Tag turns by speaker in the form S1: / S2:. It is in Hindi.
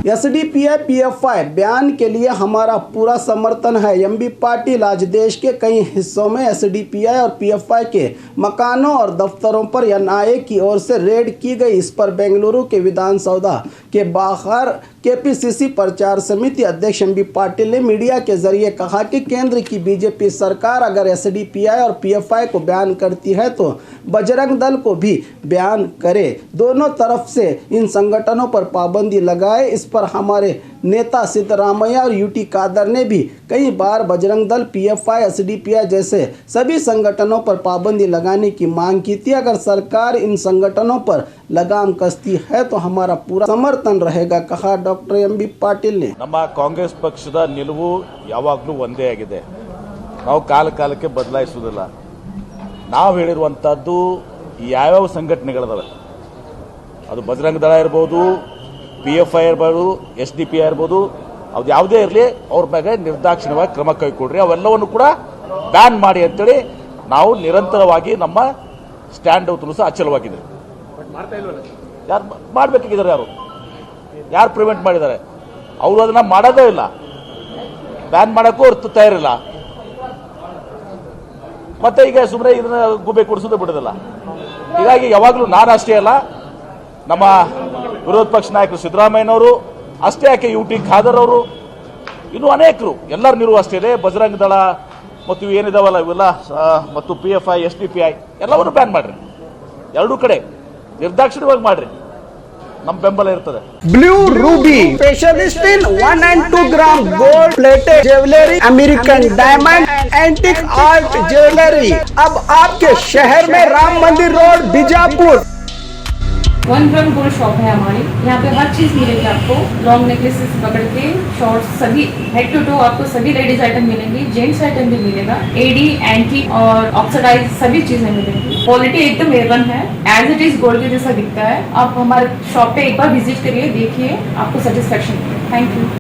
S1: एसडीपीआई पीएफआई बयान के लिए हमारा पूरा समर्थन है। एमबी पाटिल, आज देश के कई हिस्सों में एसडीपीआई और पीएफआई के मकानों और दफ्तरों पर एनआईए की ओर से रेड की गई। इस पर बेंगलुरु के विधानसौधा के बाहर केपीसीसी प्रचार समिति अध्यक्ष एमबी पाटिल ने मीडिया के जरिए कहा कि केंद्र की बीजेपी सरकार अगर एसडीपीआई और पीएफआई को बयान करती है तो बजरंग दल को भी बयान करे, दोनों तरफ से इन संगठनों पर पाबंदी लगाए। इस पर हमारे नेता सिद्धरामैया और यूटी कादर ने भी कई बार बजरंग दल, पीएफआई, एसडीपीआई जैसे सभी संगठनों पर पाबंदी लगाने की मांग की थी। अगर सरकार इन संगठनों पर लगाम कसती है तो हमारा पूरा समर्थन रहेगा, कहा डॉक्टर एमबी पाटिल ने।
S2: ನಮ್ಮ ಕಾಂಗ್ರೆಸ್ ಪಕ್ಷದ ನಿಲುವು ಯಾವಾಗಲೂ ಒಂದೇ ಆಗಿದೆ, ನಾವು ಕಾಲಕ್ಕೆ ಬದಲಾಯಿಸುವುದಿಲ್ಲ। ನಾವು ಹೇಳಿರುವಂತದ್ದು ಯಾವ್ಯಾವ ಸಂಘಟನೆಗಳಿದಾವೆ, ಅದು ಬಜರಂಗ ದಳ ಇರಬಹುದು, ಪಿಎಫ್ಐ ಇರಬಹುದು, ಎಸ್ಡಿಪಿಐ ಇರಬಹುದು, ಅದು ಯಾವುದೇ ಇರಲಿ ಅವ್ರ ಮೇಲೆ ನಿರ್ದಾಕ್ಷಿಣ್ಯವಾಗಿ ಕ್ರಮ ಕೈಗೊಳ್ರಿ, ಅವೆಲ್ಲವನ್ನು ಕೂಡ ಬ್ಯಾನ್ ಮಾಡಿ ಅಂತೇಳಿ ನಾವು ನಿರಂತರವಾಗಿ ನಮ್ಮ ಸ್ಟ್ಯಾಂಡ್ ತುಲಸ ಅಚಲವಾಗಿದೆ। ಯಾರು ಮಾಡಬೇಕಾಗಿದ್ದಾರೆ, ಯಾರು ಪ್ರಿವೆಂಟ್ ಮಾಡಿದ್ದಾರೆ? ಅವರು ಅದನ್ನ ಮಾಡೋದೇ ಇಲ್ಲ, ಬ್ಯಾನ್ ಮಾಡೋಕ್ಕೂ ಅವ್ರು ತಯಾರಿಲ್ಲ। ಮತ್ತೆ ಈಗ ಸುಮ್ಮನೆ ಇದನ್ನ ಗುಬೆ ಕೊಡಿಸೋದು ಬಿಡೋದಿಲ್ಲ। ಹೀಗಾಗಿ ಯಾವಾಗಲೂ ನಾನು ಅಷ್ಟೇ ಅಲ್ಲ, ನಮ್ಮ ವಿರೋಧ ಪಕ್ಷ ನಾಯಕರು ಸಿದ್ದರಾಮಯ್ಯನವರು ಅಷ್ಟೇ, ಯಾಕೆ ಯುಟಿ ಖಾದರ್ ಅವರು, ಇನ್ನೂ ಅನೇಕರು, ಎಲ್ಲರ ನಿಲುವು ಅಷ್ಟೇ ಇದೆ। ಬಜರಂಗ ದಳ ಮತ್ತು ಏನಿದಾವಲ್ಲ ಇವೆಲ್ಲ ಮತ್ತು ಪಿಎಫ್ಐ, ಎಸ್ಡಿಪಿಐ ಎಲ್ಲವನ್ನು ಬ್ಯಾನ್ ಮಾಡ್ರಿ, ಎರಡೂ ಕಡೆ ನಿರ್ದಾಕ್ಷಿಣ್ಯವಾಗಿ ಮಾಡ್ರಿ, ನಮ್ಮ ಬೆಂಬಲ ಇರ್ತದೆ।
S1: Blue Ruby specialist in 1 and 2 gram gold plated jewellery, American diamond, antique art jewellery अब आपके शहर में, राम मंदिर road, Bijapur.
S3: 1 gram gold shop है हमारी, यहाँ पे हर चीज मिलेगी आपको, लॉन्ग नेकलेसेस पकड़ के शॉर्ट्स, सभी हेड टू टो आपको सभी लेडीज आइटम मिलेंगी, जेंट्स आइटम भी मिलेगा, एडी, एंटी और ऑक्सीडाइज सभी चीजें मिलेंगी। क्वालिटी एकदम A1 है, एज इट इज गोल्ड के जैसा दिखता है। आप हमारे शॉप पे एक बार विजिट करिए, देखिए, आपको सेटिस्फेक्शन मिलेगा। Thank you.